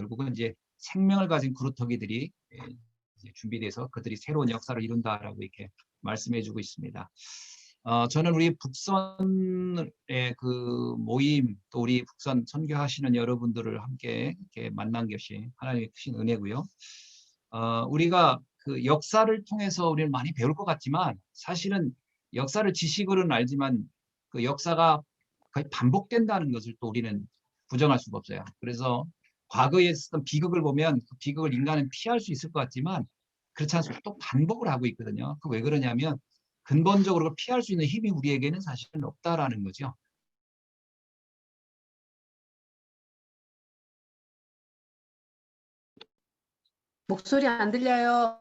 결국은 이제 생명을 가진 그루터기들이 이제 준비돼서 그들이 새로운 역사를 이룬다라고 이렇게 말씀해주고 있습니다. 저는 우리 북선의 그 모임, 또 우리 북선 선교하시는 여러분들을 함께 이렇게 만난 것이 하나님의 크신 은혜고요. 우리가 그 역사를 통해서 우리는 많이 배울 것 같지만, 사실은 역사를 지식으로는 알지만 그 역사가 거의 반복된다는 것을 또 우리는 부정할 수가 없어요. 그래서 과거에 있었던 비극을 보면 그 비극을 인간은 피할 수 있을 것 같지만 그렇지 않습니다. 또 반복을 하고 있거든요. 그 왜 그러냐면 근본적으로 피할 수 있는 힘이 우리에게는 사실은 없다라는 거죠. 목소리 안 들려요.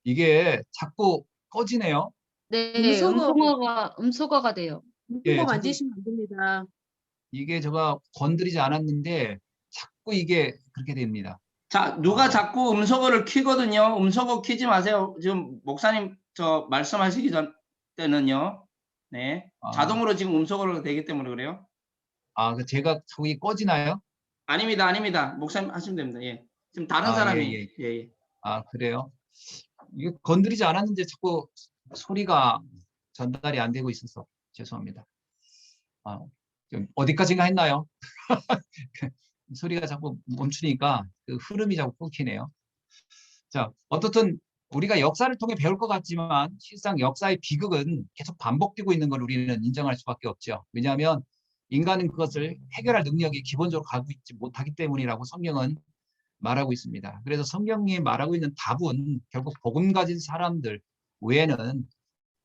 이게 자꾸 꺼지네요. 네, 음소거가 돼요. 예, 음소거 만지시면 안 됩니다. 이게 제가 건드리지 않았는데 자꾸 이게 그렇게 됩니다. 자, 누가 자꾸 음소거를 켜거든요. 음소거 켜지 마세요. 지금 목사님 저 말씀하시기 전 때는요. 네. 자동으로 지금 음소거가 되기 때문에 그래요. 그 제가 저기 꺼지나요? 아닙니다. 아닙니다. 목사님 하시면 됩니다. 예. 지금 다른 예, 사람이 예. 그래요? 이게 건드리지 않았는데 자꾸 소리가 전달이 안 되고 있어서 죄송합니다. 좀 어디까지가 했나요? 소리가 자꾸 멈추니까 그 흐름이 자꾸 끊기네요. 자, 어떻든 우리가 역사를 통해 배울 것 같지만 실상 역사의 비극은 계속 반복되고 있는 걸 우리는 인정할 수밖에 없죠. 왜냐하면 인간은 그것을 해결할 능력이 기본적으로 가지고 있지 못하기 때문이라고 성경은 말하고 있습니다. 그래서 성경이 말하고 있는 답은 결국 복음 가진 사람들 외에는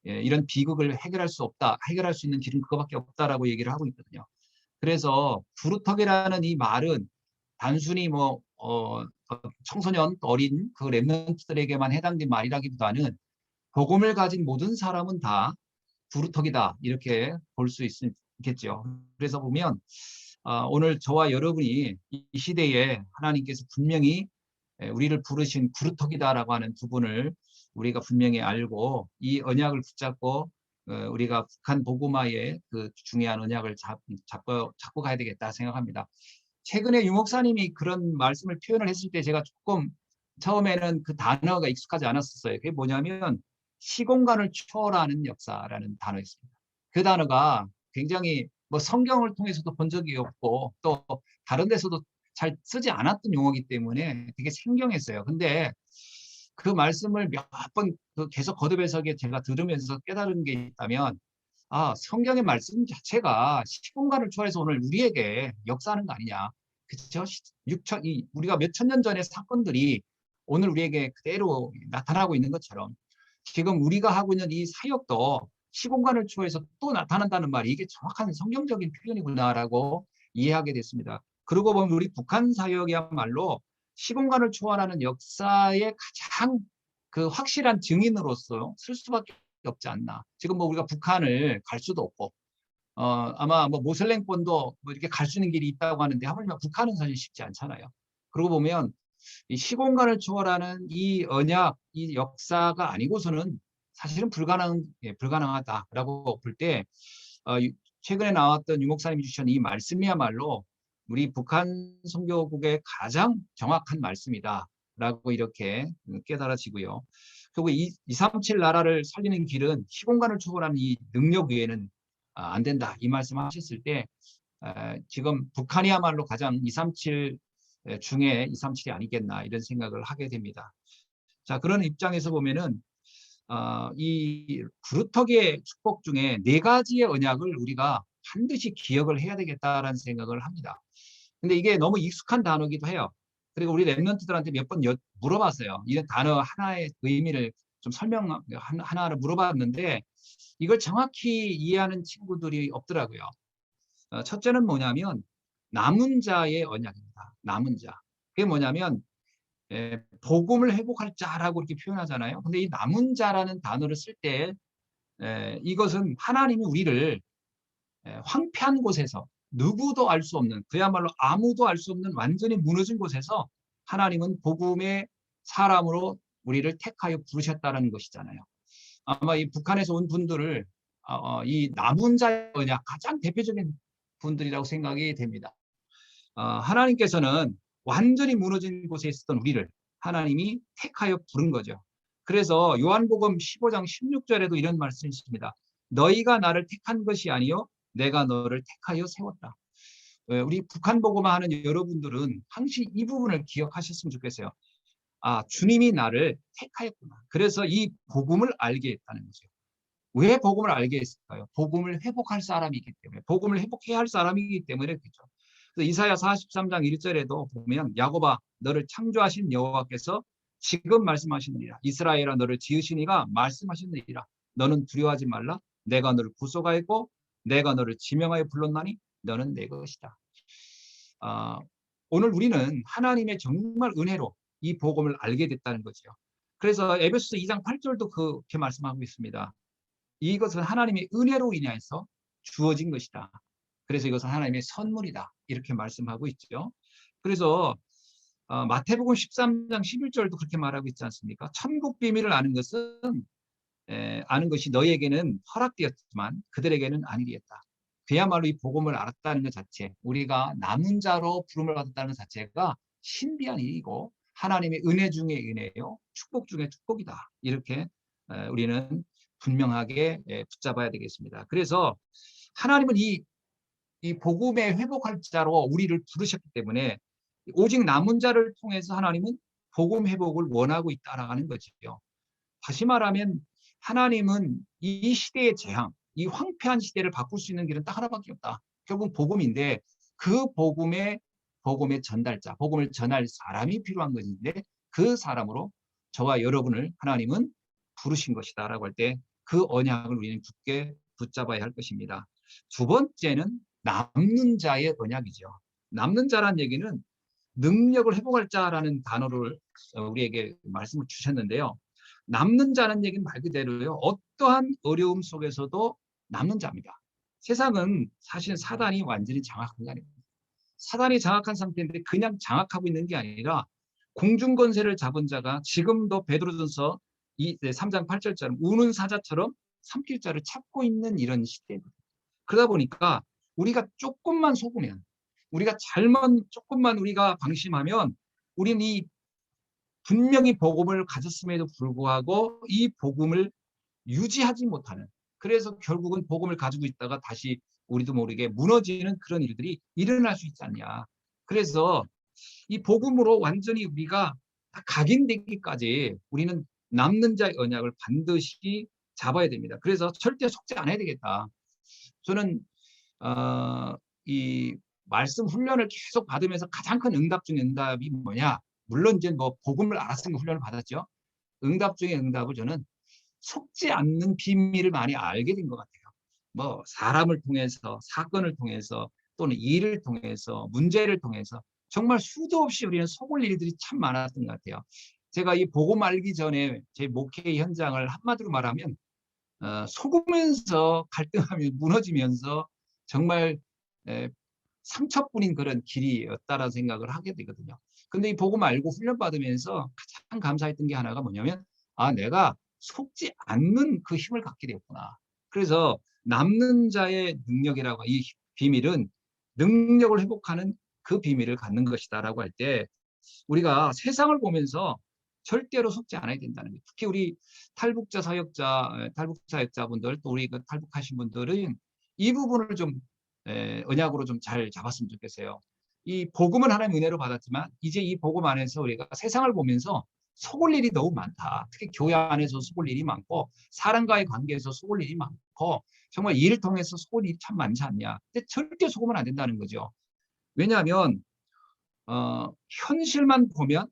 이런 비극을 해결할 수 없다. 해결할 수 있는 길은 그거밖에 없다라고 얘기를 하고 있거든요. 그래서 부르터기라는 이 말은 단순히 청소년 어린 그 렘넌트들에게만 해당된 말이라기보다는 복음을 가진 모든 사람은 다 부르터기다 이렇게 볼 수 있겠죠. 그래서 보면 오늘 저와 여러분이 이 시대에 하나님께서 분명히 우리를 부르신 부르터기다라고 하는 부분을 우리가 분명히 알고 이 언약을 붙잡고 우리가 북한 복음화의 그 중요한 언약을 잡고 가야 되겠다 생각합니다. 최근에 유 목사님이 그런 말씀을 표현을 했을 때 제가 조금 처음에는 그 단어가 익숙하지 않았었어요. 그게 뭐냐면 시공간을 초월하는 역사라는 단어였습니다. 그 단어가 굉장히 성경을 통해서도 본 적이 없고 또 다른 데서도 잘 쓰지 않았던 용어이기 때문에 되게 생경했어요. 근데 그 말씀을 몇 번 계속 거듭해서 제가 들으면서 깨달은 게 있다면 성경의 말씀 자체가 시공간을 초월해서 오늘 우리에게 역사하는 거 아니냐. 그렇죠? 우리가 몇천 년 전의 사건들이 오늘 우리에게 그대로 나타나고 있는 것처럼 지금 우리가 하고 있는 이 사역도 시공간을 초월해서 또 나타난다는 말이 이게 정확한 성경적인 표현이구나라고 이해하게 됐습니다. 그러고 보면 우리 북한 사역이야말로 시공간을 초월하는 역사의 가장 그 확실한 증인으로서 쓸 수밖에 없지 않나. 지금 우리가 북한을 갈 수도 없고 아마 모슬렘권도 이렇게 갈 수 있는 길이 있다고 하는데 하물며 북한은 사실 쉽지 않잖아요. 그러고 보면 이 시공간을 초월하는 이 언약, 이 역사가 아니고서는 사실은 불가능하다라고 볼 때 최근에 나왔던 유 목사님이 주신 이 말씀이야말로 우리 북한 선교국의 가장 정확한 말씀이다라고 이렇게 깨달아지고요. 그리고 237 나라를 살리는 길은 시공간을 초월하는 이 능력 외에는 안 된다. 이 말씀하셨을 때 지금 북한이야말로 가장 237 중에 237이 아니겠나 이런 생각을 하게 됩니다. 자, 그런 입장에서 보면은 이 부르터기의 축복 중에 4가지의 언약을 우리가 반드시 기억을 해야 되겠다라는 생각을 합니다. 근데 이게 너무 익숙한 단어이기도 해요. 그리고 우리 랩런트들한테 몇 번 물어봤어요. 이 단어 하나의 의미를 좀 하나를 물어봤는데 이걸 정확히 이해하는 친구들이 없더라고요. 첫째는 뭐냐면 남은 자의 언약입니다. 남은 자. 그게 뭐냐면 복음을 회복할 자라고 이렇게 표현하잖아요. 근데 이 남은 자라는 단어를 쓸 때 이것은 하나님이 우리를 황폐한 곳에서 누구도 알 수 없는 그야말로 아무도 알 수 없는 완전히 무너진 곳에서 하나님은 복음의 사람으로 우리를 택하여 부르셨다는 것이잖아요. 아마 이 북한에서 온 분들을 이 남은 자의 언약 가장 대표적인 분들이라고 생각이 됩니다. 하나님께서는 완전히 무너진 곳에 있었던 우리를 하나님이 택하여 부른 거죠. 그래서 요한복음 15장 16절에도 이런 말씀이 있습니다. 너희가 나를 택한 것이 아니요 내가 너를 택하여 세웠다. 우리 북한 복음화 하는 여러분들은 항상 이 부분을 기억하셨으면 좋겠어요. 주님이 나를 택하였구나. 그래서 이 복음을 알게 했다는 거죠. 왜 복음을 알게 했을까요? 복음을 회복할 사람이기 때문에, 복음을 회복해야 할 사람이기 때문에 그렇죠. 그래서 이사야 43장 1절에도 보면 야곱아 너를 창조하신 여호와께서 지금 말씀하시느니라. 이스라엘아 너를 지으신 이가 말씀하시느니라. 너는 두려워하지 말라. 내가 너를 구속하였고 내가 너를 지명하여 불렀나니 너는 내 것이다. 오늘 우리는 하나님의 정말 은혜로 이 복음을 알게 됐다는 거죠. 그래서 에베소서 2장 8절도 그렇게 말씀하고 있습니다. 이것은 하나님의 은혜로 인해서 주어진 것이다. 그래서 이것은 하나님의 선물이다. 이렇게 말씀하고 있죠. 그래서 마태복음 13장 11절도 그렇게 말하고 있지 않습니까? 천국 비밀을 아는 것이 너희에게는 허락되었지만 그들에게는 아니리였다. 그야말로 이 복음을 알았다는 것 자체, 우리가 남은 자로 부름을 받았다는 것 자체가 신비한 일이고 하나님의 은혜 중에 은혜요, 축복 중에 축복이다. 이렇게 우리는 분명하게 붙잡아야 되겠습니다. 그래서 하나님은 이 복음의 회복할 자로 우리를 부르셨기 때문에 오직 남은 자를 통해서 하나님은 복음 회복을 원하고 있다라는 거죠. 다시 말하면 하나님은 이 시대의 재앙, 이 황폐한 시대를 바꿀 수 있는 길은 딱 하나밖에 없다. 결국 복음인데 그 복음의 전달자, 복음을 전할 사람이 필요한 것인데 그 사람으로 저와 여러분을 하나님은 부르신 것이다 라고 할 때 그 언약을 우리는 굳게 붙잡아야 할 것입니다. 두 번째는 남는 자의 언약이죠. 남는 자란 얘기는 능력을 회복할 자라는 단어를 우리에게 말씀을 주셨는데요. 남는 자는 얘기는 말 그대로요. 어떠한 어려움 속에서도 남는 자입니다. 세상은 사실 사단이 완전히 장악한 게 아닙니다. 사단이 장악한 상태인데 그냥 장악하고 있는 게 아니라 공중권세를 잡은 자가 지금도 베드로전서 3장 8절처럼 우는 사자처럼 삼킬 자를 찾고 있는 이런 시대입니다. 그러다 보니까 우리가 조금만 속으면, 우리가 조금만 우리가 방심하면 우리는 이 분명히 복음을 가졌음에도 불구하고 이 복음을 유지하지 못하는, 그래서 결국은 복음을 가지고 있다가 다시 우리도 모르게 무너지는 그런 일들이 일어날 수 있지 않냐. 그래서 이 복음으로 완전히 우리가 다 각인되기까지 우리는 남는 자의 언약을 반드시 잡아야 됩니다. 그래서 절대 속지 않아야 되겠다. 저는 이 말씀 훈련을 계속 받으면서 가장 큰 응답 중에 응답이 뭐냐? 물론 이제 뭐 복음을 알았으니까 훈련을 받았죠. 응답 중에 응답을 저는 속지 않는 비밀을 많이 알게 된 것 같아요. 뭐 사람을 통해서, 사건을 통해서, 또는 일을 통해서, 문제를 통해서 정말 수도 없이 우리는 속을 일들이 참 많았던 것 같아요. 제가 이 복음 알기 전에 제 목회 현장을 한마디로 말하면 속으면서 갈등하며 무너지면서 정말 상처뿐인 그런 길이었다라는 생각을 하게 되거든요. 근데 이 복음 알고 훈련받으면서 가장 감사했던 게 하나가 뭐냐면 내가 속지 않는 그 힘을 갖게 되었구나. 그래서 남는 자의 능력이라고, 이 비밀은 능력을 회복하는 그 비밀을 갖는 것이다 라고 할 때 우리가 세상을 보면서 절대로 속지 않아야 된다는 거예요. 특히 우리 탈북자 사역자분들, 또 우리 탈북하신 분들은 이 부분을 좀 언약으로 좀 잘 잡았으면 좋겠어요. 이 복음은 하나님의 은혜로 받았지만 이제 이 복음 안에서 우리가 세상을 보면서 속을 일이 너무 많다. 특히 교회 안에서 속을 일이 많고 사람과의 관계에서 속을 일이 많고 정말 일을 통해서 속을 일이 참 많지 않냐. 근데 절대 속으면 안 된다는 거죠. 왜냐하면 현실만 보면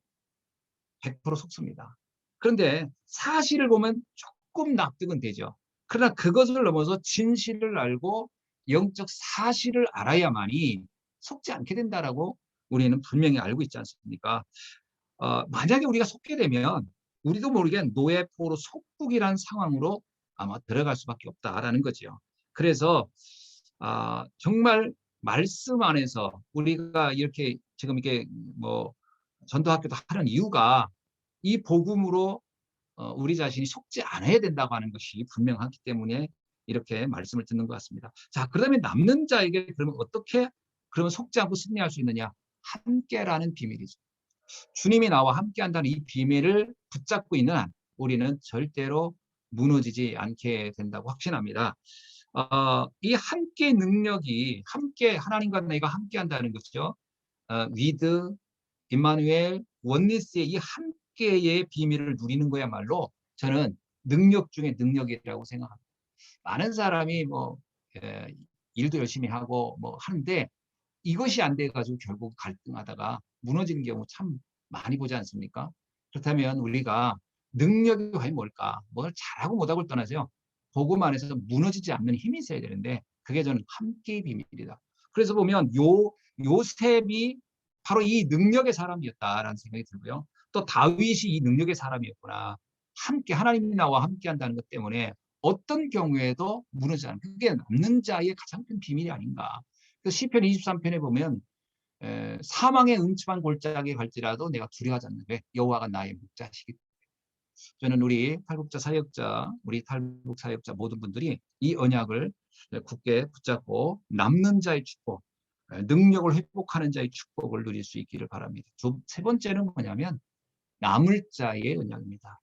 100% 속습니다. 그런데 사실을 보면 조금 납득은 되죠. 그러나 그것을 넘어서 진실을 알고 영적 사실을 알아야만이 속지 않게 된다라고 우리는 분명히 알고 있지 않습니까? 만약에 우리가 속게 되면 우리도 모르게 노예포로 속국이라는 상황으로 아마 들어갈 수밖에 없다라는 거죠. 그래서 정말 말씀 안에서 우리가 이렇게 지금 이게 뭐 전도학교도 하는 이유가 이 복음으로 우리 자신이 속지 않아야 된다고 하는 것이 분명하기 때문에 이렇게 말씀을 듣는 것 같습니다. 자, 그러면 남는 자에게 그러면 어떻게 그러면 속지 않고 승리할 수 있느냐? 함께라는 비밀이죠. 주님이 나와 함께한다는 이 비밀을 붙잡고 있는 한 우리는 절대로 무너지지 않게 된다고 확신합니다. 이 함께 능력이 함께 하나님과 내가 함께한다는 것이죠. with 임마누엘 원리스의 이 함께의 비밀을 누리는 거야말로 저는 능력 중에 능력이라고 생각합니다. 많은 사람이 뭐 일도 열심히 하고 뭐 하는데 이것이 안 돼가지고 결국 갈등하다가 무너지는 경우 참 많이 보지 않습니까? 그렇다면 우리가 능력이 과연 뭘까? 뭘 잘하고 못하고를 떠나서요. 복음 안에서 무너지지 않는 힘이 있어야 되는데 그게 저는 함께의 비밀이다. 그래서 보면 요셉이 바로 이 능력의 사람이었다라는 생각이 들고요. 또 다윗이 이 능력의 사람이었구나. 함께 하나님이 나와 함께 한다는 것 때문에 어떤 경우에도 무너지지 않는 그게 남는 자의 가장 큰 비밀이 아닌가. 그 시편 23편에 보면 사망의 음침한 골짜기에 갈지라도 내가 두려워하지 않는 왜 여호와가 나의 목자시기 때문에. 저는 우리 탈북자 사역자, 우리 탈북 사역자 모든 분들이 이 언약을 굳게 붙잡고 남는 자의 축복, 능력을 회복하는 자의 축복을 누릴 수 있기를 바랍니다. 세 번째는 뭐냐면 남을 자의 언약입니다.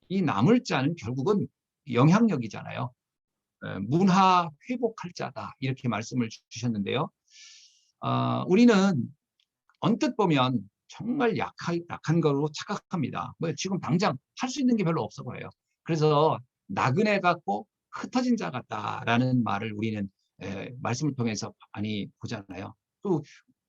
이 남을 자는 결국은 영향력이잖아요. 문화 회복할 자다 이렇게 말씀을 주셨는데요. 우리는 언뜻 보면 정말 약한 거로 착각합니다. 뭐 지금 당장 할 수 있는 게 별로 없어 보여요. 그래서 나그네 같고 흩어진 자 같다라는 말을 우리는 말씀을 통해서 많이 보잖아요. 또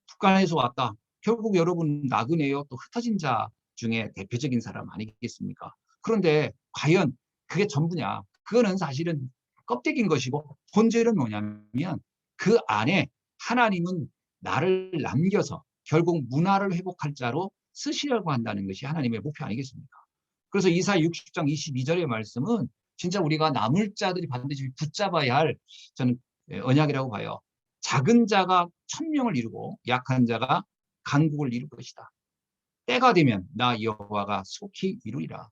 북한에서 왔다. 결국 여러분 나그네요. 또 흩어진 자 중에 대표적인 사람 아니겠습니까? 그런데 과연 그게 전부냐? 그거는 사실은 껍데기인 것이고 본질은 뭐냐면 그 안에 하나님은 나를 남겨서 결국 문화를 회복할 자로 쓰시려고 한다는 것이 하나님의 목표 아니겠습니까? 그래서 이사야 60장 22절의 말씀은 진짜 우리가 남을 자들이 반드시 붙잡아야 할 저는 언약이라고 봐요. 작은 자가 1000명을 이루고 약한 자가 강국을 이룰 것이다. 때가 되면 나 여호와가 속히 이루리라.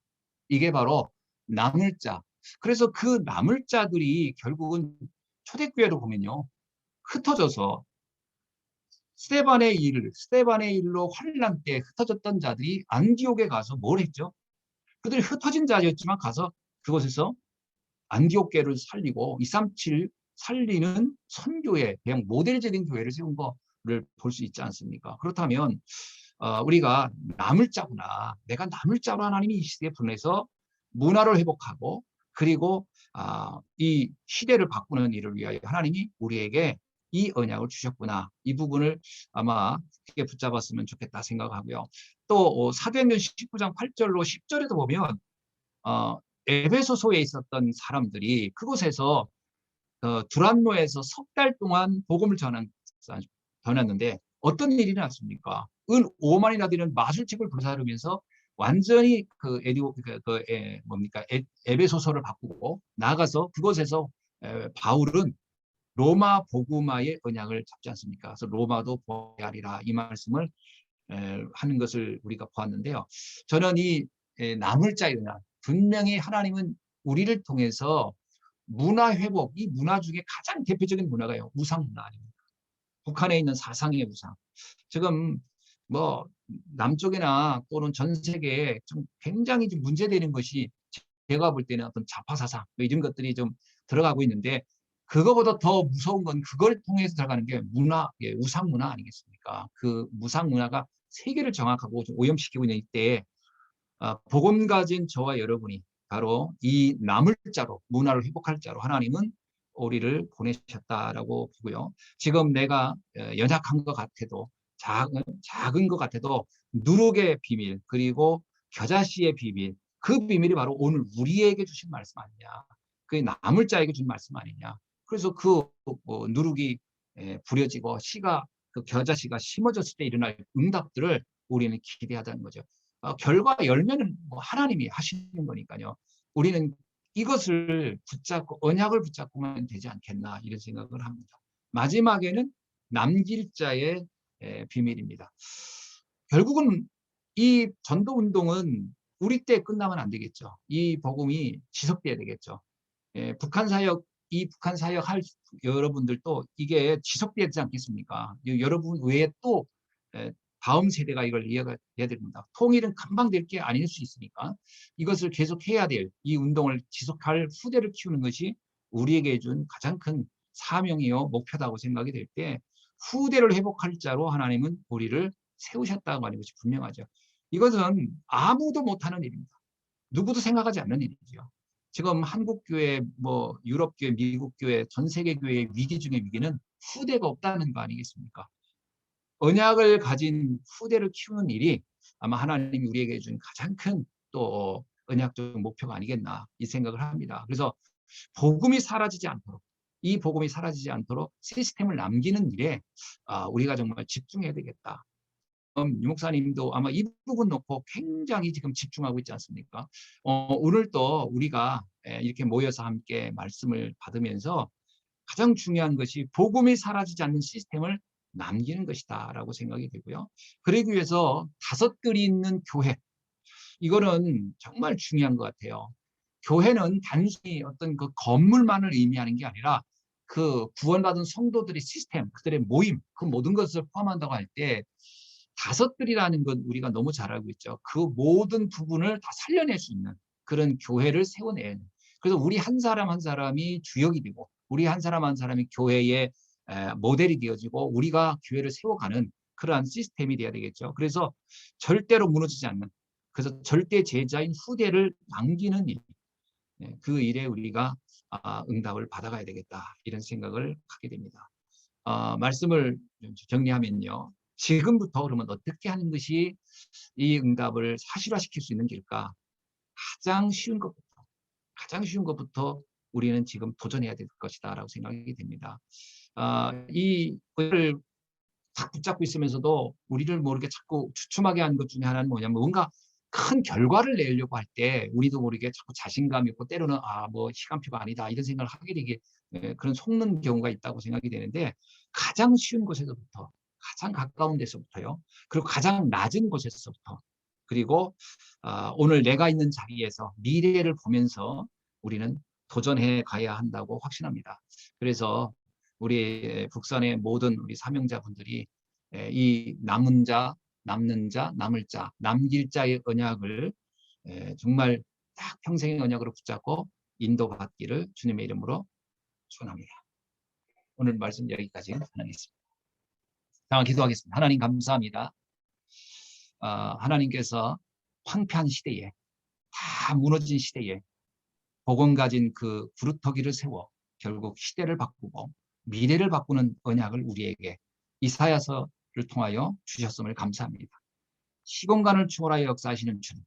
이게 바로 남을 자. 그래서 그 남을 자들이 결국은 초대교회로 보면요. 흩어져서 스데반의 일로 환란 때 흩어졌던 자들이 안디옥에 가서 뭘 했죠? 그들이 흩어진 자였지만 가서 그곳에서 안디옥교회를 살리고 237 살리는 선교회, 그냥 모델적인 교회를 세운 거를 볼 수 있지 않습니까? 그렇다면 우리가 남을 자구나. 내가 남을 자로 하나님이 이 시대에 보내서 문화를 회복하고 그리고 이 시대를 바꾸는 일을 위하여 하나님이 우리에게 이 언약을 주셨구나. 이 부분을 아마 크게 붙잡았으면 좋겠다 생각하고요. 또 사도행전 19장 8절로 10절에도 보면 에베소서에 있었던 사람들이 그곳에서 두란노에서 석 달 동안 복음을 전했는데 어떤 일이 났습니까? 은 5만이나 되는 마술책을 불사르면서 완전히 에베소서를 바꾸고 나가서 그곳에서 바울은 로마 복음화의 언약을 잡지 않습니까? 그래서 로마도 보아리라 이 말씀을 하는 것을 우리가 보았는데요. 저는 이 남을 자의 언약 분명히 하나님은 우리를 통해서 문화 회복, 이 문화 중에 가장 대표적인 문화가요. 우상 문화 아닙니까? 북한에 있는 사상의 우상. 지금 뭐 남쪽이나 또는 전 세계에 좀 굉장히 좀 문제되는 것이 제가 볼 때는 어떤 좌파 사상 뭐 이런 것들이 좀 들어가고 있는데 그거보다 더 무서운 건 그걸 통해서 들어가는 게 문화, 우상 문화 아니겠습니까? 그 우상 문화가 세계를 정확하고 좀 오염시키고 있는 이때에 복음 가진 저와 여러분이 바로 이 남을 자로 문화를 회복할 자로 하나님은 우리를 보내셨다라고 보고요. 지금 내가 연약한 것 같아도 작은 것 같아도 누룩의 비밀 그리고 겨자씨의 비밀 그 비밀이 바로 오늘 우리에게 주신 말씀 아니냐. 그 남을 자에게 준 말씀 아니냐. 그래서 그 누룩이 부려지고 그 겨자씨가 심어졌을 때 일어날 응답들을 우리는 기대하자는 거죠. 결과 열매는 뭐 하나님이 하시는 거니까요. 우리는 이것을 붙잡고 언약을 붙잡고만 되지 않겠나 이런 생각을 합니다. 마지막에는 남길 자의 비밀입니다. 결국은 이 전도 운동은 우리 때 끝나면 안 되겠죠. 이 복음이 지속돼야 되겠죠. 북한 사역 할 여러분들도 이게 지속되지 않겠습니까? 여러분 외에 또 다음 세대가 이걸 이해가 돼야 됩니다. 통일은 금방 될 게 아닐 수 있으니까 이것을 계속 해야 될, 이 운동을 지속할 후대를 키우는 것이 우리에게 준 가장 큰 사명이요 목표다고 생각이 될 때, 후대를 회복할 자로 하나님은 우리를 세우셨다고 하는 것이 분명하죠. 이것은 아무도 못하는 일입니다. 누구도 생각하지 않는 일이죠. 지금 한국 교회, 뭐 유럽 교회, 미국 교회, 전 세계 교회의 위기 중의 위기는 후대가 없다는 거 아니겠습니까? 언약을 가진 후대를 키우는 일이 아마 하나님이 우리에게 준 가장 큰 또 언약적 목표가 아니겠나 이 생각을 합니다. 그래서 복음이 사라지지 않도록, 이 복음이 사라지지 않도록 시스템을 남기는 일에 우리가 정말 집중해야 되겠다. 유 목사님도 아마 이 부분 놓고 굉장히 지금 집중하고 있지 않습니까? 오늘 또 우리가 이렇게 모여서 함께 말씀을 받으면서 가장 중요한 것이 복음이 사라지지 않는 시스템을 남기는 것이다 라고 생각이 되고요. 그러기 위해서 다섯들이 있는 교회, 이거는 정말 중요한 것 같아요. 교회는 단순히 어떤 그 건물만을 의미하는 게 아니라 그 구원받은 성도들의 시스템, 그들의 모임, 그 모든 것을 포함한다고 할 때 다섯들이라는 건 우리가 너무 잘 알고 있죠. 그 모든 부분을 다 살려낼 수 있는 그런 교회를 세워내는. 그래서 우리 한 사람 한 사람이 주역이 되고 우리 한 사람 한 사람이 교회의 모델이 되어지고 우리가 교회를 세워가는 그러한 시스템이 돼야 되겠죠. 그래서 절대로 무너지지 않는, 그래서 절대 제자인 후대를 남기는 일, 그 일에 우리가 응답을 받아가야 되겠다 이런 생각을 하게 됩니다. 말씀을 정리하면요. 지금부터 그러면 어떻게 하는 것이 이 응답을 사실화시킬 수 있는 길까? 가장 쉬운 것부터 우리는 지금 도전해야 될 것이다 라고 생각이 됩니다. 이것을 딱 붙잡고 있으면서도 우리를 모르게 자꾸 주춤하게 하는 것 중에 하나는 뭐냐면, 뭔가 큰 결과를 내려고 할 때 우리도 모르게 자꾸 자신감이 있고 때로는 뭐 시간표가 아니다 이런 생각을 하게 되게 그런 속는 경우가 있다고 생각이 되는데, 가장 쉬운 곳에서부터, 가장 가까운 데서부터요. 그리고 가장 낮은 곳에서부터, 그리고 오늘 내가 있는 자리에서 미래를 보면서 우리는 도전해 가야 한다고 확신합니다. 그래서 우리 북산의 모든 우리 사명자분들이 이 남은 자, 남는 자, 남을 자, 남길 자의 언약을 정말 딱 평생의 언약으로 붙잡고 인도받기를 주님의 이름으로 축원합니다. 오늘 말씀 여기까지 하겠습니다. 자, 기도하겠습니다. 하나님 감사합니다. 하나님께서 황폐한 시대에, 다 무너진 시대에 복음 가진 그 구루터기를 세워 결국 시대를 바꾸고 미래를 바꾸는 언약을 우리에게 이사야서를 통하여 주셨음을 감사합니다. 시공간을 초월하여 역사하시는 주님,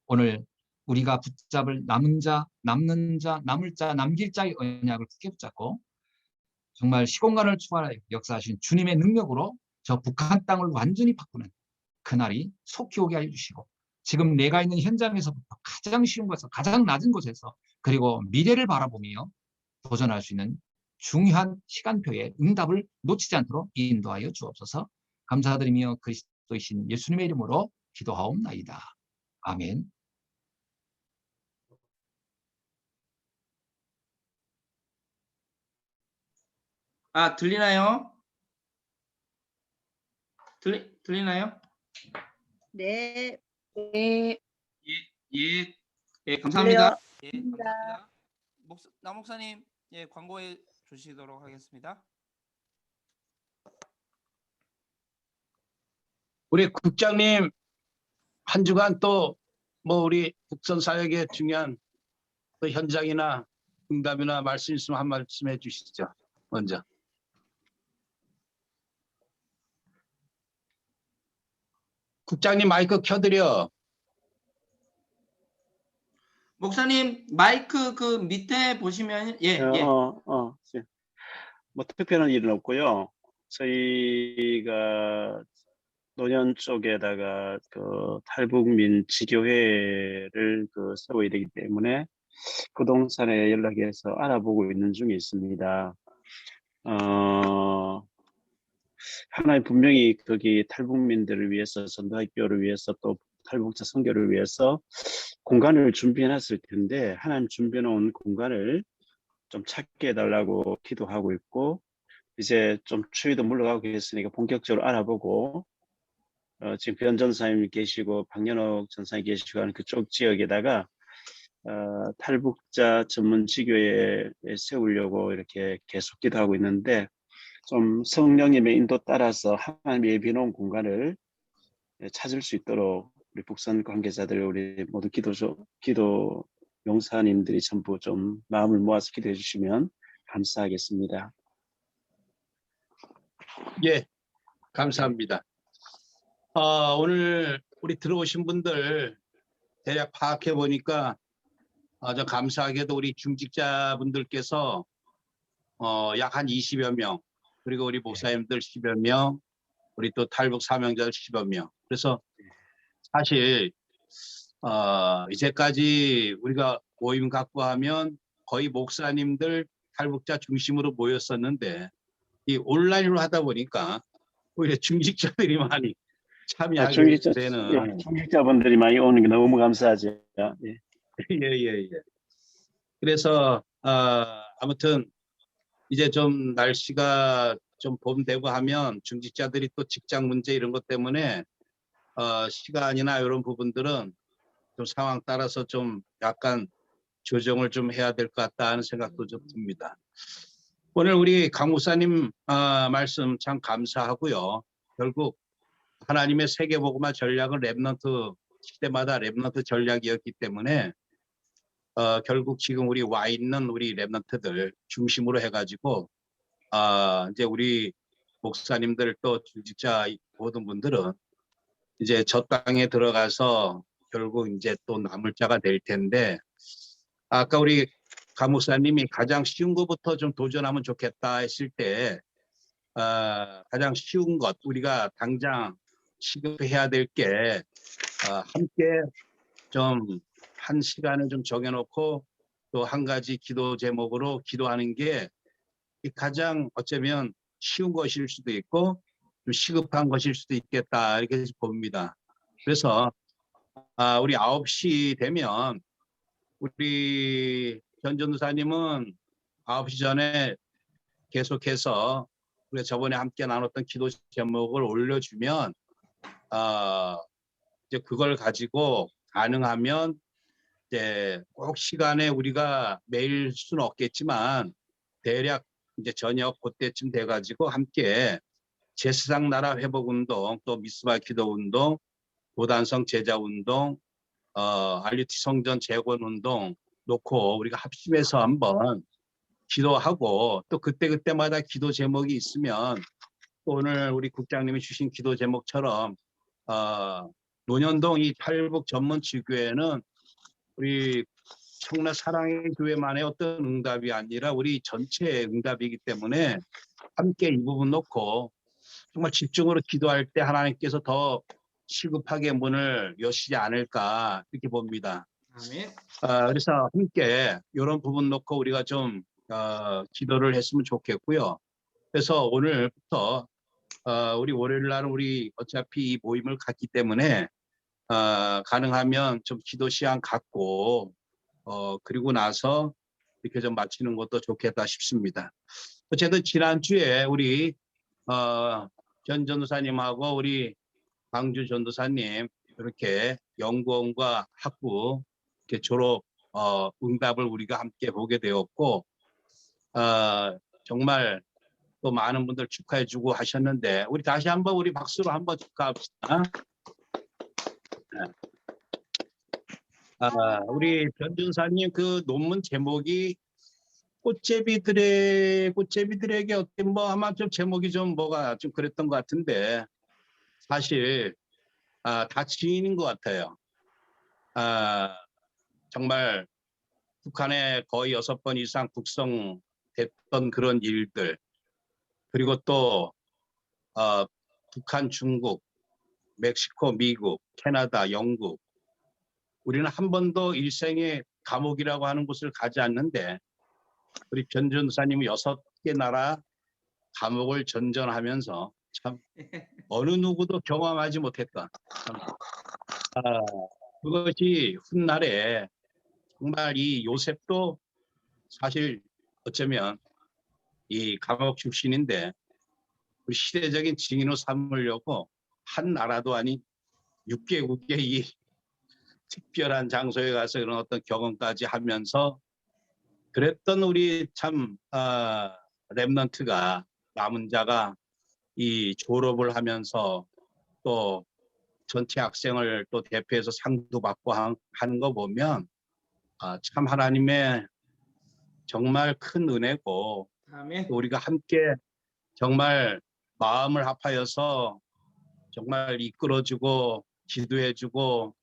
오늘 우리가 붙잡을 남은 자, 남는 자, 남을 자, 남길 자의 언약을 굳게 붙잡고 정말 시공간을 초월하여 역사하신 주님의 능력으로 저 북한 땅을 완전히 바꾸는 그날이 속히 오게 하여 주시고, 지금 내가 있는 현장에서부터 가장 쉬운 곳에서 가장 낮은 곳에서, 그리고 미래를 바라보며 도전할 수 있는 중요한 시간표에 응답을 놓치지 않도록 인도하여 주옵소서. 감사드리며 그리스도이신 예수님의 이름으로 기도하옵나이다. 아멘. 들리나요? 들리나요? 네. 네. 예, 감사합니다. 예, 감사합니다. 감사합니다. 남 목사님, 예, 광고해 주시도록 하겠습니다. 우리 국장님, 한 주간 또 뭐 우리 북선 사역의 중요한 그 현장이나 응답이나 말씀 있으면 한 말씀 해주시죠. 먼저. 국장님 마이크 켜드려. 목사님 마이크 그 밑에 보시면 예. 뭐 특별한 일은 없고요. 저희가 노년 쪽에다가 그 탈북민 지교회를 세워야 되기 때문에 부동산에 연락해서 알아보고 있는 중에 있습니다. 하나의 분명히 거기 탈북민들을 위해서, 선도학교를 위해서, 또 탈북자 선교를 위해서 공간을 준비해놨을 텐데, 하나님 준비해놓은 공간을 좀 찾게 해달라고 기도하고 있고, 이제 좀 추위도 물러가고 했으니까 본격적으로 알아보고 지금 변 전사님 계시고 박연옥 전사님 계시고 하는 그쪽 지역에다가 탈북자 전문 지교회 세우려고 이렇게 계속 기도하고 있는데 좀 성령님의 인도 따라서 하나님이 예비놓은 공간을 찾을 수 있도록 우리 북선 관계자들 우리 모두 기도 용사님들이 전부 좀 마음을 모아서 기도해 주시면 감사하겠습니다. 예, 감사합니다. 오늘 우리 들어오신 분들 대략 파악해 보니까 저 감사하게도 우리 중직자분들께서 약 한 20여 명, 그리고 우리 목사님들 10여 명, 우리 또 탈북 사명자들 10여 명. 그래서 사실 이제까지 우리가 모임 갖고 하면 거의 목사님들 탈북자 중심으로 모였었는데 이 온라인으로 하다 보니까 오히려 중직자들이 많이 참여하게 되는 중직자분들이 많이 오는 게 너무 감사하죠. 예. 예. 그래서 아무튼 이제 좀 날씨가 좀 봄 되고 하면 중직자들이 또 직장 문제 이런 것 때문에 시간이나 이런 부분들은 좀 상황 따라서 좀 약간 조정을 좀 해야 될 것 같다 하는 생각도 좀 듭니다. 오늘 우리 강 목사님 말씀 참 감사하고요. 결국 하나님의 세계복음화 전략은 랩넌트 시대마다 랩넌트 전략이었기 때문에 결국 지금 우리 와 있는 우리 랩넌트들 중심으로 해가지고 이제 우리 목사님들 또 중직자 모든 분들은 이제 저 땅에 들어가서 결국 이제 또 남을 자가 될 텐데 아까 우리 강 목사님이 가장 쉬운 것부터 좀 도전하면 좋겠다 했을 때 가장 쉬운 것 우리가 당장 시급해야 될 게 함께 좀 한 시간을 좀 정해놓고 또 한 가지 기도 제목으로 기도하는 게 가장 어쩌면 쉬운 것일 수도 있고 좀 시급한 것일 수도 있겠다 이렇게 봅니다. 그래서 우리 9시 되면 우리 전 전도사님은 9시 전에 계속해서 우리가 저번에 함께 나눴던 기도 제목을 올려주면 이제 그걸 가지고 가능하면 이제 꼭 시간에 우리가 매일 수는 없겠지만 대략 이제 저녁 그때쯤 돼가지고 함께 제사상 나라 회복 운동 또 미스바 기도 운동 도단성 제자 운동 알리티 성전 재건 운동 놓고 우리가 합심해서 한번 기도하고 또 그때마다 기도 제목이 있으면 또 오늘 우리 국장님이 주신 기도 제목처럼 논현동 이 탈북 전문 지교회는 우리 청라 사랑의 교회만의 어떤 응답이 아니라 우리 전체의 응답이기 때문에 함께 이 부분 놓고 정말 집중으로 기도할 때 하나님께서 더 시급하게 문을 여시지 않을까 이렇게 봅니다. 아멘. 그래서 함께 이런 부분 놓고 우리가 좀 기도를 했으면 좋겠고요. 그래서 오늘부터 우리 월요일 날은 우리 어차피 이 모임을 갖기 때문에 가능하면 좀 기도 시간 갖고 그리고 나서 이렇게 좀 마치는 것도 좋겠다 싶습니다. 어쨌든 지난주에 우리 전 전도사님하고 우리 강주 전도사님 이렇게 연구원과 학부 이렇게 졸업 응답을 우리가 함께 보게 되었고 정말 또 많은 분들 축하해주고 하셨는데 우리 다시 한번 우리 박수로 한번 축하합시다. 우리 변준사님 그 논문 제목이 꽃제비들에게 어떤 뭐 아마 좀 제목이 좀 뭐가 좀 그랬던 것 같은데 사실 다 지인인 것 같아요. 정말 북한에 거의 6번 이상 북송됐던 그런 일들 그리고 또 북한, 중국, 멕시코, 미국, 캐나다, 영국 우리는 한 번도 일생에 감옥이라고 하는 곳을 가지 않는데 우리 변 전도사님이 6개 나라 감옥을 전전하면서 참 어느 누구도 경험하지 못했던 그것이 훗날에 정말 이 요셉도 사실 어쩌면 이 감옥 출신인데 우리 시대적인 증인으로 삼으려고 한 나라도 아닌 6개국의 이 특별한 장소에 가서 이런 어떤 경험까지 하면서 그랬던 우리 참 렘넌트가 남은 자가 이 졸업을 하면서 또 전체 학생을 또 대표해서 상도 받고 하는 거 보면 참 하나님의 정말 큰 은혜고 아멘. 또 우리가 함께 정말 마음을 합하여서 정말 이끌어주고 기도해주고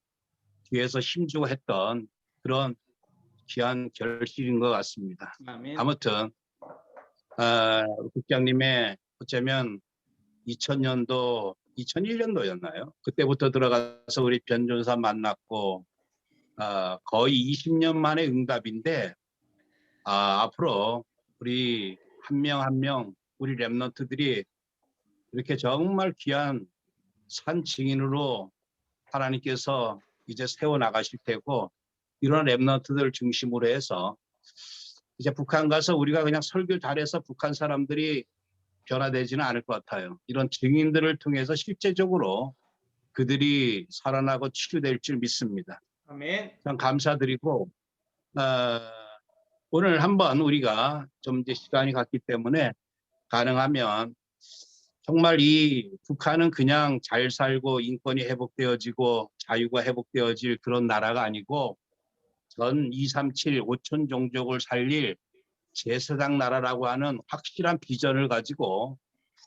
뒤에서 힘주고 했던 그런 귀한 결실인 것 같습니다. 아멘. 아무튼 국장님의 어쩌면 2000년도 2001년도였나요? 그때부터 들어가서 우리 변전사 만났고 거의 20년 만에 응답인데 앞으로 우리 한 명 한 명 우리 렘넌트들이 이렇게 정말 귀한 산 증인으로 하나님께서 이제 세워나가실 테고 이런 렘넌트들 중심으로 해서 이제 북한 가서 우리가 그냥 설교 잘해서 북한 사람들이 변화되지는 않을 것 같아요. 이런 증인들을 통해서 실제적으로 그들이 살아나고 치유될 줄 믿습니다. 아멘. 참 감사드리고 오늘 한번 우리가 좀 이제 시간이 갔기 때문에 가능하면 정말 이 북한은 그냥 잘 살고 인권이 회복되어지고 자유가 회복되어질 그런 나라가 아니고 전 237, 5천 종족을 살릴 제사장 나라라고 하는 확실한 비전을 가지고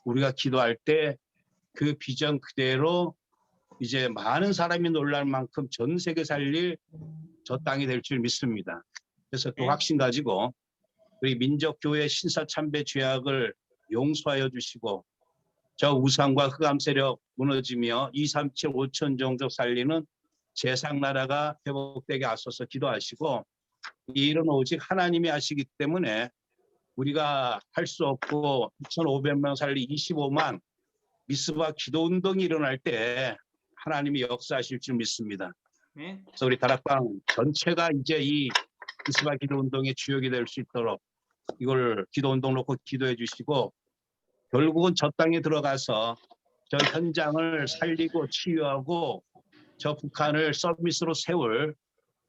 우리가 기도할 때 그 비전 그대로 이제 많은 사람이 놀랄 만큼 전 세계 살릴 저 땅이 될 줄 믿습니다. 그래서 그 확신 가지고 우리 민족교회 신사참배 죄악을 용서하여 주시고 저 우상과 흑암 세력 무너지며 237, 5천 종족 살리는 제상나라가 회복되게 하소서 기도하시고 이 일은 오직 하나님이 하시기 때문에 우리가 할 수 없고 2,500명 살리 25만 미스바 기도운동이 일어날 때 하나님이 역사하실 줄 믿습니다. 아멘. 그래서 우리 다락방 전체가 이제 이 미스바 기도운동의 주역이 될 수 있도록 이걸 기도운동 놓고 기도해 주시고 결국은 저 땅에 들어가서 저 현장을 살리고 치유하고 저 북한을 서밋으로 세울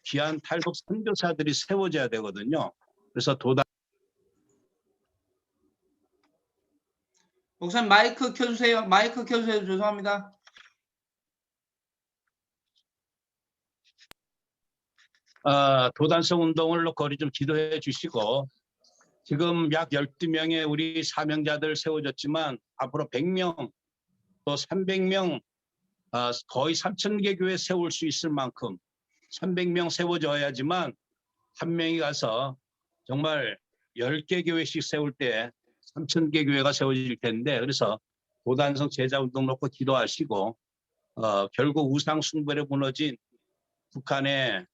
귀한 탈북 선교사들이 세워져야 되거든요. 그래서 목사님 마이크 켜주세요. 마이크 켜주세요. 죄송합니다. 도단성 운동을 놓고 좀 기도해 주시고 지금 약 12명의 우리 사명자들 세워졌지만 앞으로 100명 또 300명 거의 3,000개 교회 세울 수 있을 만큼 300명 세워져야지만 한 명이 가서 정말 10개 교회씩 세울 때 3,000개 교회가 세워질 텐데 그래서 도단성 제자운동 놓고 기도하시고 결국 우상 숭배에 무너진 북한의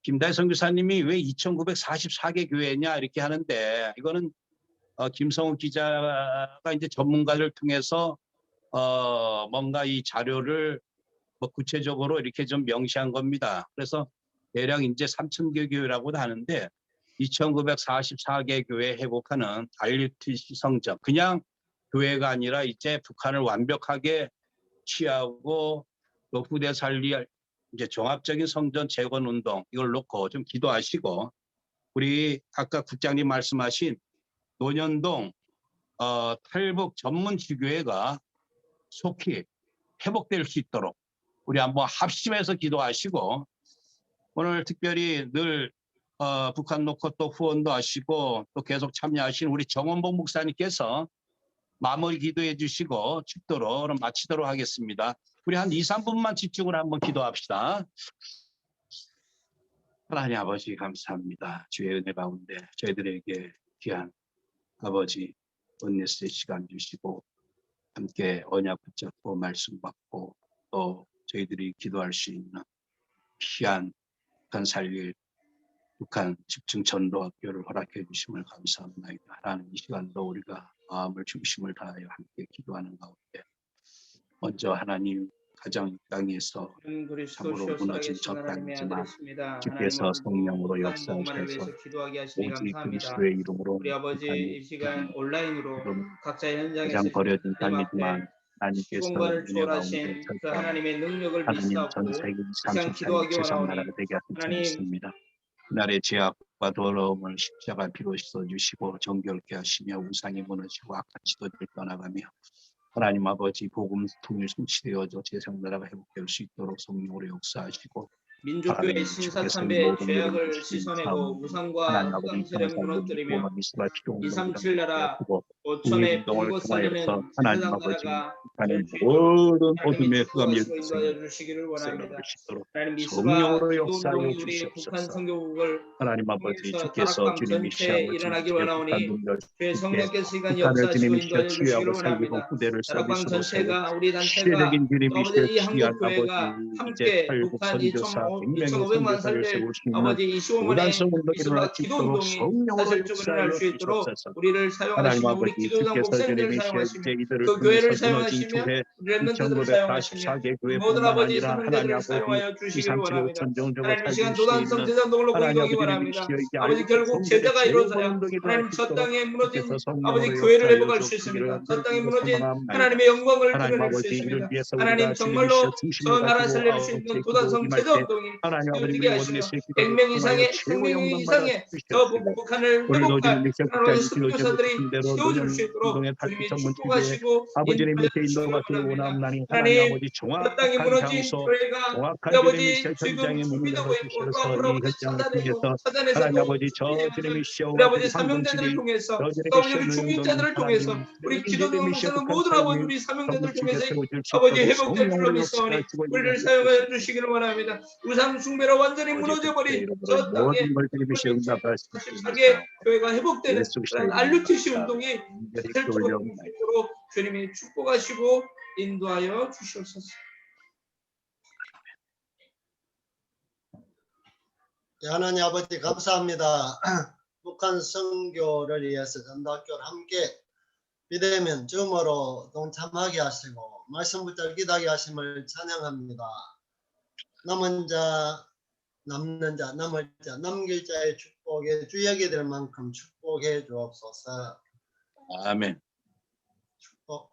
김다희 선교사님이 왜 2,944개 교회냐 이렇게 하는데 이거는 김성훈 기자가 이제 전문가를 통해서 뭔가 이 자료를 뭐 구체적으로 이렇게 좀 명시한 겁니다. 그래서 대략 이제 3,000개 교회라고도 하는데 2,944개 교회 회복하는 RUTC 성적 그냥 교회가 아니라 이제 북한을 완벽하게 취하고 또 후대 살릴 이제 종합적인 성전 재건 운동 이걸 놓고 좀 기도하시고 우리 아까 국장님 말씀하신 논현동 탈북 전문 지교회가 속히 회복될 수 있도록 우리 한번 합심해서 기도하시고 오늘 특별히 늘 북한 놓고 또 후원도 하시고 또 계속 참여하신 우리 정원봉 목사님께서 마무리 기도해 주시고 축도로 그럼 마치도록 하겠습니다. 우리 한 2, 3분만 집중을 한번 기도합시다. 하나님 아버지 감사합니다. 주의 은혜 가운데 저희들에게 귀한 아버지 원네스의 시간 주시고 함께 언약 붙잡고 말씀 받고 또 저희들이 기도할 수 있는 귀한 북한 살릴 북한 집중 전도학교를 허락해 주심을 감사합니다. 하나님 이 시간도 우리가 마음을 중심을 다하여 함께 기도하는 가운데 먼저 하나님 가정 이 땅에서 참으로 무너진 저 땅이지만 주께서 성령으로 역사하셔서 오직 그리스도의 이름으로 우리 아버지 이 시간 온라인으로 각자 현장에서 가장 버려진 땅이지만 하나님께서 공간을 은혜 초월하신 가운데 그 절대 하나님의 능력을 하나님 믿사옵고 전 세계 이상 30살이 기도하기 세상 원하오니 나라가 되게 하시지 하나님 않습니다. 나의 죄악과 더러움을 십자가 피로 씻어주시고 정결케 하시며 우상이 무너지고 악한 지도를 떠나가며 하나님 아버지 복음 통일 성취되어져 세상 나라가 회복될 수 있도록 성령으로 역사하시고 민족교회 하나님 신사참배 주께서 모든 죄악을 일을 씻어내고 우상과 하나님 흑암 아버지 세력을 통해서 무너뜨리며 미스바 피로 237 나라 하시고 5천의 운동을 빈곳 통하여서 살리는 하나님 세상 아버지 나라가 하나님 될 수 있도록 모든 하나님이 어둠의 흑암 축복하시고 열쇠를 인도하여 주시기를 원합니다. 넣을 수 있도록 하나님 미스바 성령으로 기도 역사하여 운동이 우리 북한 주시옵소서. 선교국을 하나님 아버지 통해서 주께서 다락방 주님이 전체에 시험을 일어나길 주시되 원하오니 북한 주의 주께 성령께서 시간 북한을 역사하시고 주님이 인도하여 치유하고 주시기를 살리고 원합니다. 후대를 다락방 서비스로 세우고 전체가 우리 단체가 시대적인 주님이 또 아버지 이 귀한 한국교회가 아버지 이제 함께 탈북 북한 선교사 100명의 2,500만 선교사를 살될 세울 수 있는 아버지 25만의 무단성 운동이 일어날 미스바 수 기도 있도록 운동이 성령으로 사실적으로 일어날 역사하여 수 있도록 주시옵소서. 우리를 하나님 사용하시며 우리 아버지 기도장 주께서 목사님들을 주님이 사용하시며 이제 이들을 그 통해서 교회를 무너진 사용하시며 교회 렘넌트들을 사용하시며 2944개 모든 교회뿐만 아버지 아니라 하나님 사명자들을 아버지 사용하여 주시기를 237 원합니다. 5천 종족을 하나님 이 살릴 시간 수 도단성 있는 제자동으로 하나님 공동이 아버지 원합니다. 이시여 이제 아버지 알고 결국 성결의 제자가 제일 이루어져야 운동이 일어날 하나님 수 저 있도록 땅에 무너진 주께서 아버지 성령으로 교회를 역사하여 회복할 수 주시기를 있습니다. 저 땅에 무너진 소망합니다. 하나님의 영광을 하나님 드러낼 수 아버지 이를 있습니다. 위해서 하나님 우리가 주님이시여 정말로 중심을 저 나라 가지고 살릴 수 있는 아버지 도단성 기도하기만 제자 때 운동이 하나님 아버지 세워지게 우리 하시며 원내스의 기도를 100명 통하여 이상의 최고 100명 영광 받아 이상의 저 주시옵시고 북한을 오늘도 회복할 주님이시여 하나님 국장이 필요적인 선교사들이 대로 세워질 수 있도록 노년동의 주님이 탈북성 문제에 축복하시고 아버지 인도하여 주님이시여 주시기를 인도받기를 원합니다. 원하옵나니 하나님 하나님 아버지 저 땅에 정확한 무너진 장소 교회가 우리 정확한 주님이시여 아버지 지금 현장에 문을 준비되고 있고 또 열어주셔서 앞으로 이 아버지 현장을 통해서 차단에서 하나님 또 아버지 저 준비되어질 주님이시여 우리 완전히 아버지 사명자들을 황동실이 통해서 저 또 아버지 주님이시여 우리 노년동이 중직자들을 통해서 하나님 우리 이제 기도동 주님이시여 목사는 북한 모든 아버지 삶이 우리 사명자들 정복시켜 통해서 세워질 수 아버지 있도록 회복될 줄로 성령으로 믿사오니 역사하시고 우리를 인도하여 사용하여 주시기를 원합니다. 우상 숭배로 완전히 아버지 무너져 그때 버린 이름으로 저 땅에 모든 걸 주님이시여 응답할 수 있게 44개 해주세요. 교회가 회복되는 예수 그런 그리스도의 알루티시 이름으로 운동이 간절히 사실적으로 될 수 올려옵나이다. 있도록 주님이 축복하시고 인도하여 주시옵소서. 하나님 아버지 감사합니다. 북한 선교를 위해서 전도학교를 함께 비대면 줌으로 동참하게 하시고 말씀 붙잡 기도하게 하심을 찬양합니다. 남은 자, 남는 자, 남을 자, 남길 자의 축복에 주역이 될 만큼 축복해 주옵소서. 아멘. 축복.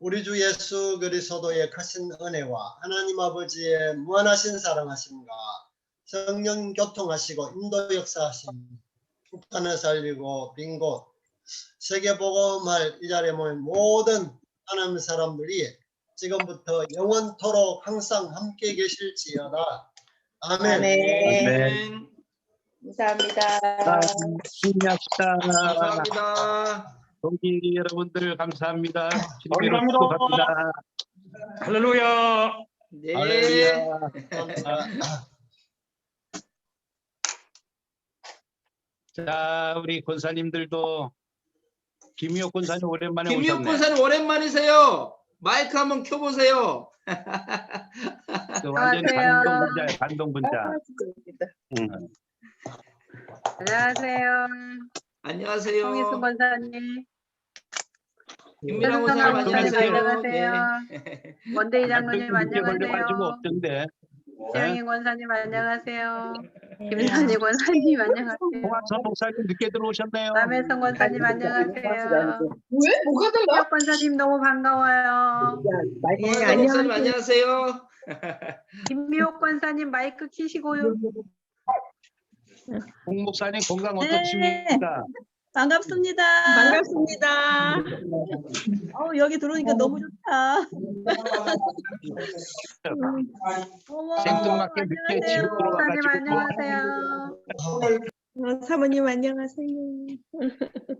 우리 주 예수 그리스도의 크신 은혜와 하나님 아버지의 무한하신 사랑하심과 성령 교통하시고 인도 역사하심, 북한을 살리고 빈 곳, 세계 복음할 이 자리에 모인 모든 하나님 사람들이 지금부터 영원토록 항상 함께 계실지어다. 아멘. 아멘. 감사합니다. 승리합시다. 감사합니다. 동기 여러분들 감사합니다. 주님으로 축복합니다. 할렐루야. 네. 할렐루야. 감사합니다. 자, 우리 권사님들도 김희옥 권사님 오랜만에 김미옥 오셨네. 권사님 오랜만이세요. 마이크 한번 켜보세요. 그 완전 안녕하세요. 반동 분자. 안녕하세요. 안녕하세요. 송희순 권사님. 김미랑 권사님 안녕하세요. 안녕하세요. 안녕하세요. 원대희 장로님 걸려가지고 안녕하세요. 없던데. 최영희 권사님 안녕하세요. 김선희 권사님 안녕하세요. 홍학선 목사님 늦게 들어오셨네요. 남혜성 권사님 안녕하세요. 혁 권사님 너무 반가워요. 홍학선 목사님 안녕하세요. 김미옥 권사님 마이크 키시고요. 홍 목사님 건강 어떠십니까? 반갑습니다. 반갑습니다. 여기 들어오니까 너무 좋다. 어머, 생뚱맞게 늦게 집에 권사님 들어와가지고 안녕하세요. 사모님 안녕하세요.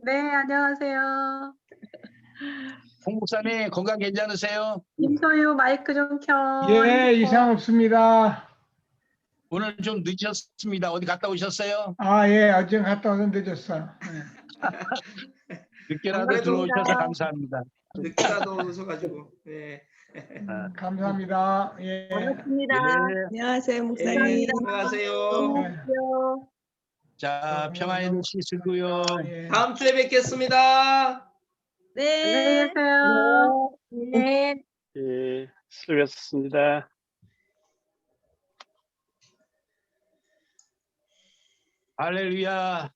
네 안녕하세요. 홍 목사님 건강 괜찮으세요? 김소유 마이크 좀 켜. 예, 이상 없습니다. 오늘 좀 늦으셨습니다. 어디 갔다 오셨어요? 아, 예, 어제 갔다 와서 늦었어. 늦게라도 반갑습니다. 들어오셔서 감사합니다. 늦게라도 오셔가지고. 네. 감사합니다. 예. 반갑습니다. 네. 안녕하세요, 네, 목사님. 수고하세요. 네. 자, 평안히 쉬시고요. 예. 다음 주에 뵙겠습니다. 네. 안녕히 계세요. 네. 예, 수고하셨습니다. 할렐루야.